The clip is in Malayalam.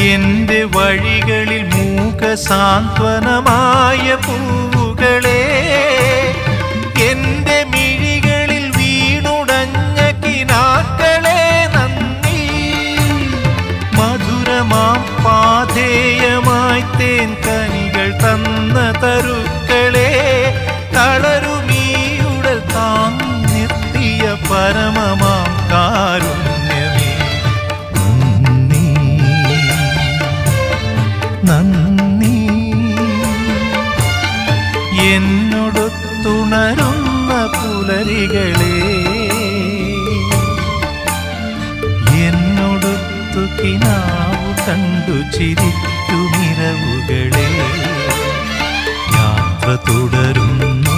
എന്റെ വഴികളിൽ മൂകസാന്ത്വനമായ പൂവുകളെ, എന്റെ മിഴികളിൽ വീണുടഞ്ഞ കിനാക്കളെ നന്ദി. മധുരമാം പാധേയമായി തേൻ കനികൾ തന്ന തരുക്കളെ, തളരുമീയുടൽ താങ്ങി നിർത്തിയ പരമമാം കാരുണ്യമേ നന്ദി. എന്നോടൊത്തുണരുന്ന പുലരികളെ, എന്നോടൊത്തു കിനാവു കണ്ടു ചിരിക്കുമിരവുകളെ, യാത്ര തുടരുന്നു